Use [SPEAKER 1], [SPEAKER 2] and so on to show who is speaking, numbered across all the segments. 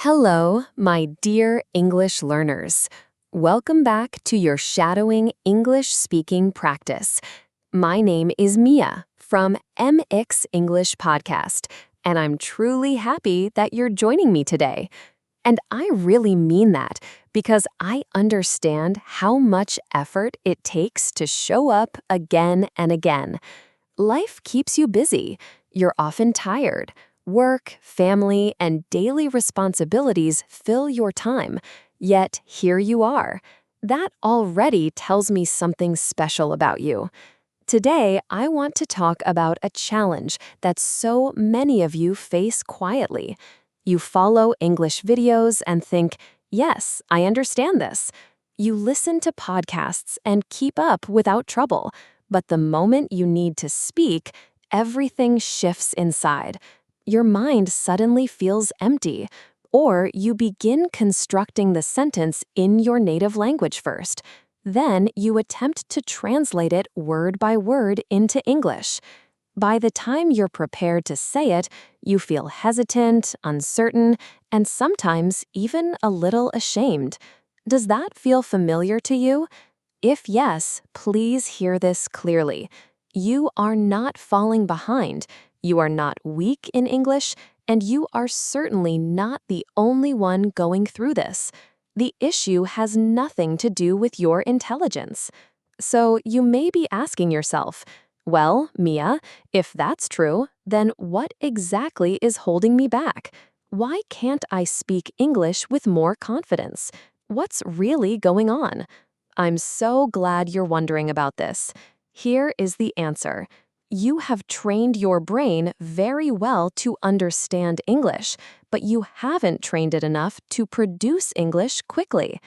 [SPEAKER 1] Hello, my dear English learners. Welcome back to your Shadowing English Speaking Practice. My name is Mia from MX English Podcast, and I'm truly happy that you're joining me today. And I really mean that because I understand how much effort it takes to show up again and again. Life keeps you busy. You're often tired. Work, family, and daily responsibilities fill your time. Yet here you are. That already tells me something special about you. Today, I want to talk about a challenge that so many of you face quietly. You follow English videos and think, yes, I understand this. You listen to podcasts and keep up without trouble. But the moment you need to speak, everything shifts inside. Your mind suddenly feels empty, or you begin constructing the sentence in your native language first. Then you attempt to translate it word by word into English. By the time you're prepared to say it, you feel hesitant, uncertain, and sometimes even a little ashamed. Does that feel familiar to you? If yes, please hear this clearly. You are not falling behind, you are not weak in English, and you are certainly not the only one going through this. The issue has nothing to do with your intelligence. So you may be asking yourself, well, Mia, if that's true, then what exactly is holding me back? Why can't I speak English with more confidence? What's really going on? I'm so glad you're wondering about this. Here is the answer. You have trained your brain very well to understand English, but you haven't trained it enough to produce English quickly.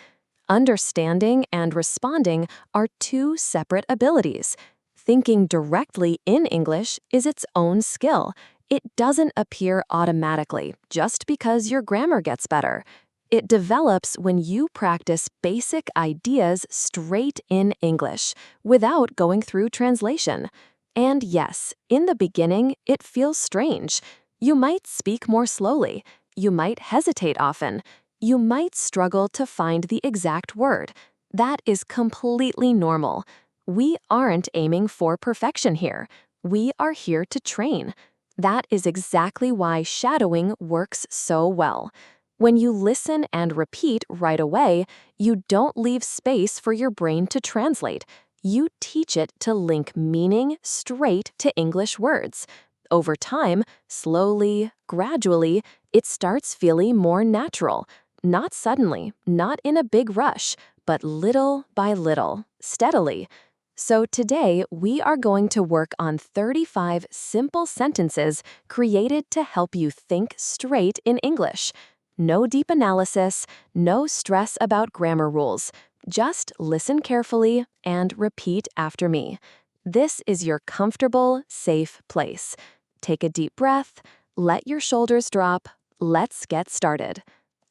[SPEAKER 1] Understanding and responding are two separate abilities. Thinking directly in English is its own skill. It doesn't appear automatically just because your grammar gets better. It develops when you practice basic ideas straight in English, without going through translation. And yes, in the beginning, it feels strange. You might speak more slowly. You might hesitate often. You might struggle to find the exact word. That is completely normal. We aren't aiming for perfection here. We are here to train. That is exactly why shadowing works so well. When you listen and repeat right away, you don't leave space for your brain to translate. You teach it to link meaning straight to English words. Over time, slowly, gradually, it starts feeling more natural. Not suddenly, not in a big rush, but little by little, steadily. So today, we are going to work on 35 simple sentences created to help you think straight in English. No deep analysis, no stress about grammar rules. Just listen carefully and repeat after me. This is your comfortable, safe place. Take a deep breath, let your shoulders drop. Let's get started.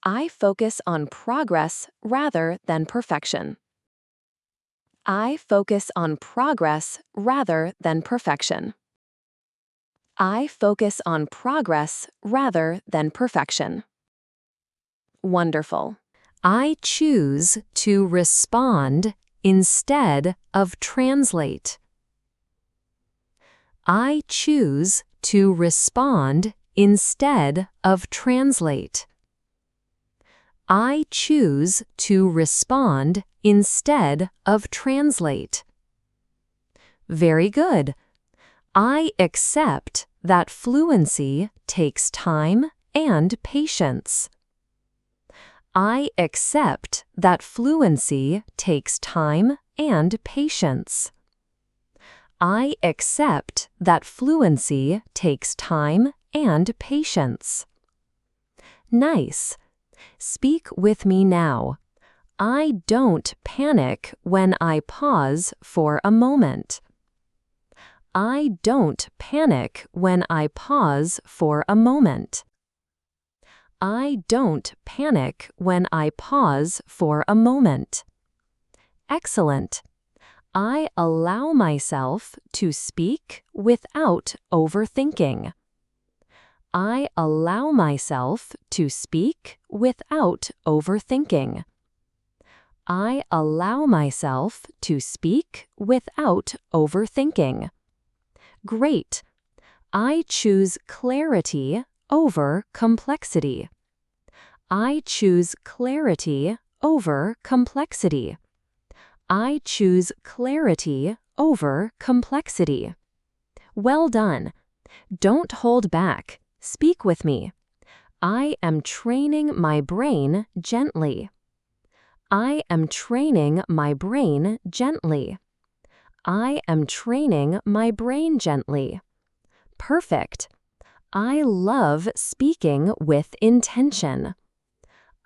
[SPEAKER 1] I focus on progress rather than perfection. I focus on progress rather than perfection. I focus on progress rather than perfection. Wonderful. I choose to respond instead of translate. I choose to respond instead of translate. I choose to respond instead of translate. Very good. I accept that fluency takes time and patience. I accept that fluency takes time and patience. I accept that fluency takes time and patience. Nice. Speak with me now. I don't panic when I pause for a moment. I don't panic when I pause for a moment. I don't panic when I pause for a moment. Excellent. I allow myself to speak without overthinking. I allow myself to speak without overthinking. I allow myself to speak without overthinking. Great. I choose clarity over complexity. I choose clarity over complexity. I choose clarity over complexity. Well done. Don't hold back. Speak with me. I am training my brain gently. I am training my brain gently. I am training my brain gently. Perfect. I love speaking with intention.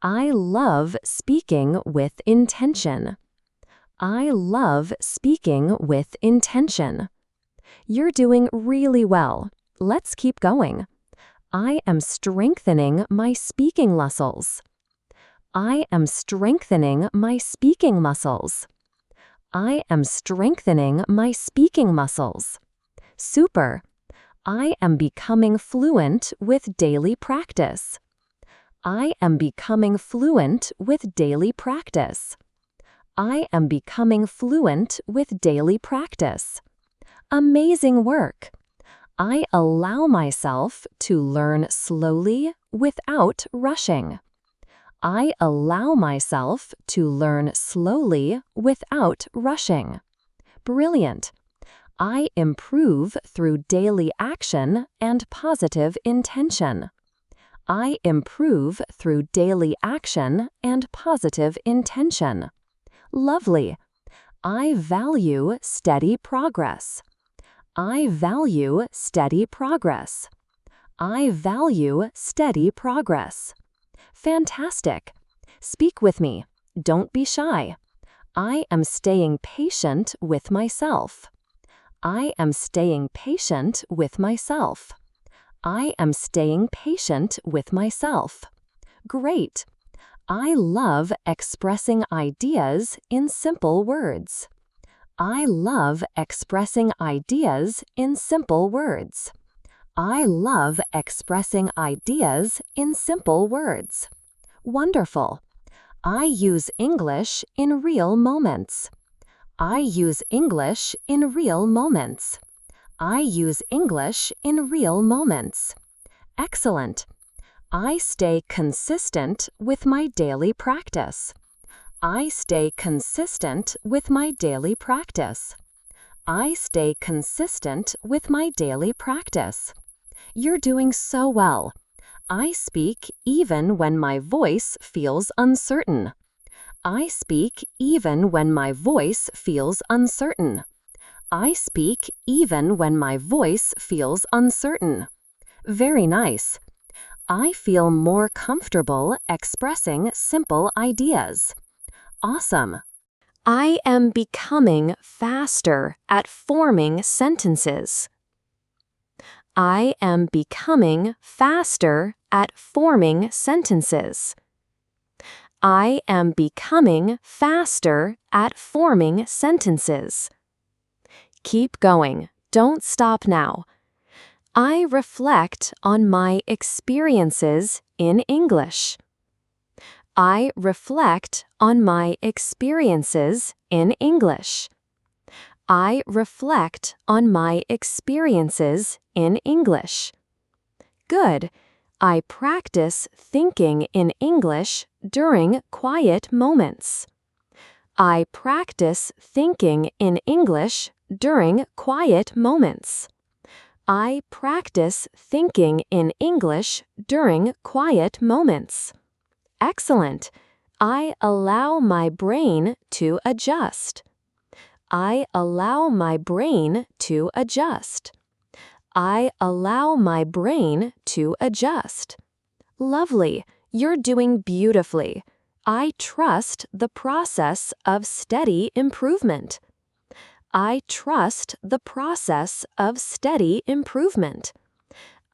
[SPEAKER 1] I love speaking with intention. I love speaking with intention. You're doing really well. Let's keep going. I am strengthening my speaking muscles. I am strengthening my speaking muscles. I am strengthening my speaking muscles. Super. I am becoming fluent with daily practice. I am becoming fluent with daily practice. I am becoming fluent with daily practice. Amazing work. I allow myself to learn slowly without rushing. I allow myself to learn slowly without rushing. Brilliant. I improve through daily action and positive intention. I improve through daily action and positive intention. Lovely. I value steady progress. I value steady progress. I value steady progress. Fantastic. Speak with me. Don't be shy. I am staying patient with myself. I am staying patient with myself. I am staying patient with myself. Great. I love expressing ideas in simple words. I love expressing ideas in simple words. I love expressing ideas in simple words. Wonderful. I use English in real moments. I use English in real moments. I use English in real moments. Excellent. I stay consistent with my daily practice. I stay consistent with my daily practice. I stay consistent with my daily practice. You're doing so well. I speak even when my voice feels uncertain. I speak even when my voice feels uncertain. I speak even when my voice feels uncertain. Very nice. I feel more comfortable expressing simple ideas. Awesome. I am becoming faster at forming sentences. I am becoming faster at forming sentences. I am becoming faster at forming sentences. Keep going. Don't stop now. I reflect on my experiences in English. I reflect on my experiences in English. I reflect on my experiences in English. Good. I practice thinking in English during quiet moments. I practice thinking in English during quiet moments. I practice thinking in English during quiet moments. Excellent. I allow my brain to adjust. I allow my brain to adjust. I allow my brain to adjust. Lovely. You're doing beautifully. I trust the process of steady improvement. I trust the process of steady improvement.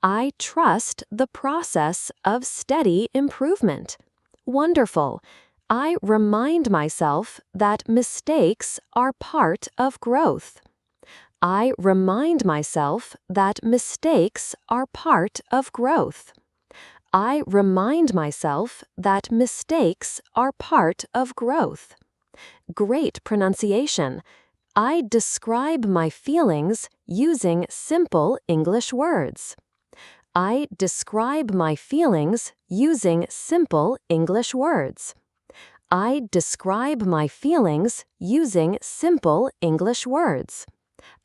[SPEAKER 1] I trust the process of steady improvement. Wonderful. I remind myself that mistakes are part of growth. I remind myself that mistakes are part of growth. I remind myself that mistakes are part of growth. Great pronunciation. I describe my feelings using simple English words. I describe my feelings using simple English words. I describe my feelings using simple English words.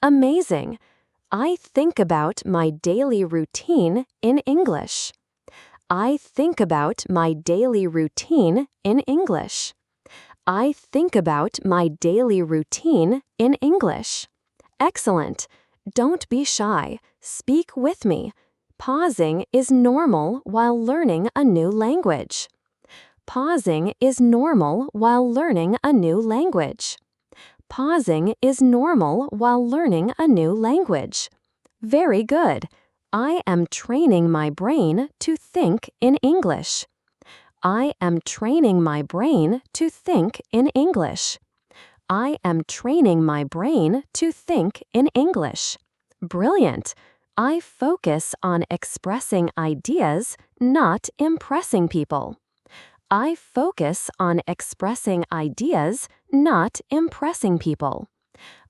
[SPEAKER 1] Amazing. I think about my daily routine in English. I think about my daily routine in English. I think about my daily routine in English. Excellent. Don't be shy. Speak with me. Pausing is normal while learning a new language. Pausing is normal while learning a new language. Pausing is normal while learning a new language. Very good. I am training my brain to think in English. I am training my brain to think in English. I am training my brain to think in English. Brilliant. I focus on expressing ideas, not impressing people. I focus on expressing ideas, not impressing people.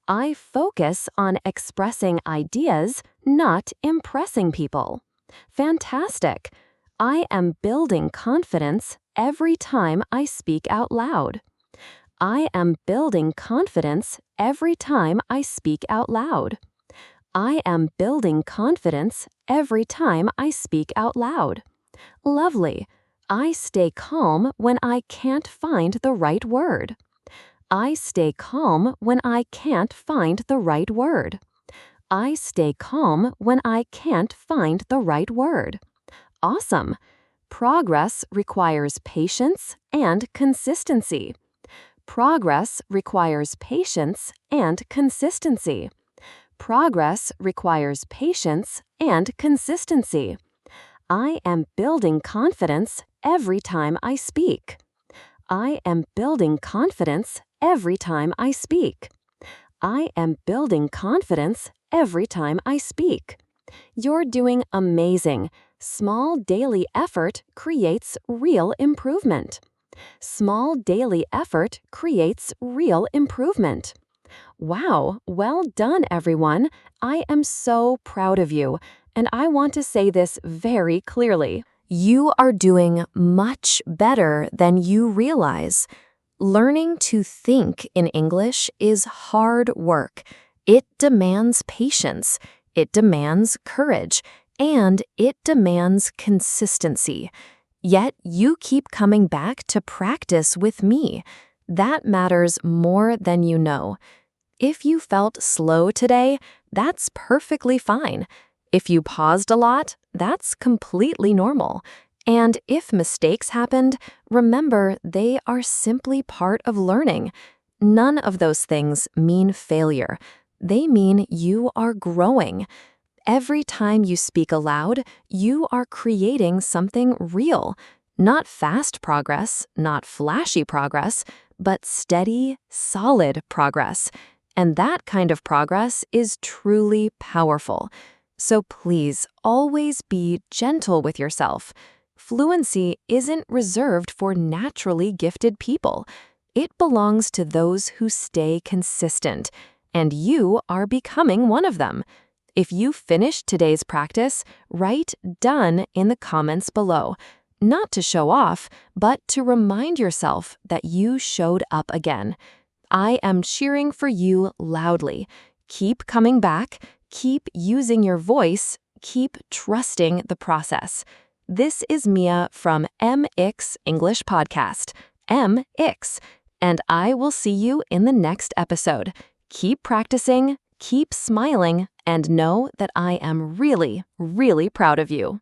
[SPEAKER 1] I focus on expressing ideas, not impressing people. Fantastic. I am building confidence every time I speak out loud. I am building confidence every time I speak out loud. I am building confidence every time I speak out loud. Lovely. I stay calm when I can't find the right word. I stay calm when I can't find the right word. I stay calm when I can't find the right word. Awesome. Progress requires patience and consistency. Progress requires patience and consistency. Progress requires patience and consistency. I am building confidence every time I speak. I am building confidence every time I speak. I am building confidence every time I speak. You're doing amazing. Small daily effort creates real improvement. Small daily effort creates real improvement. Wow, well done, everyone. I am so proud of you, and I want to say this very clearly. You are doing much better than you realize. Learning to think in English is hard work. It demands patience, it demands courage, and it demands consistency. Yet you keep coming back to practice with me. That matters more than you know. If you felt slow today, that's perfectly fine. If you paused a lot, that's completely normal. And if mistakes happened, remember they are simply part of learning. None of those things mean failure. They mean you are growing. Every time you speak aloud, you are creating something real. Not fast progress, not flashy progress, but steady, solid progress. And that kind of progress is truly powerful. So please always be gentle with yourself. Fluency isn't reserved for naturally gifted people. It belongs to those who stay consistent, and you are becoming one of them. If you finished today's practice, write "done" in the comments below. Not to show off, but to remind yourself that you showed up again. I am cheering for you loudly. Keep coming back, keep using your voice, keep trusting the process. This is Mia from MX English Podcast, MX, and I will see you in the next episode. Keep practicing, keep smiling, and know that I am really, really proud of you.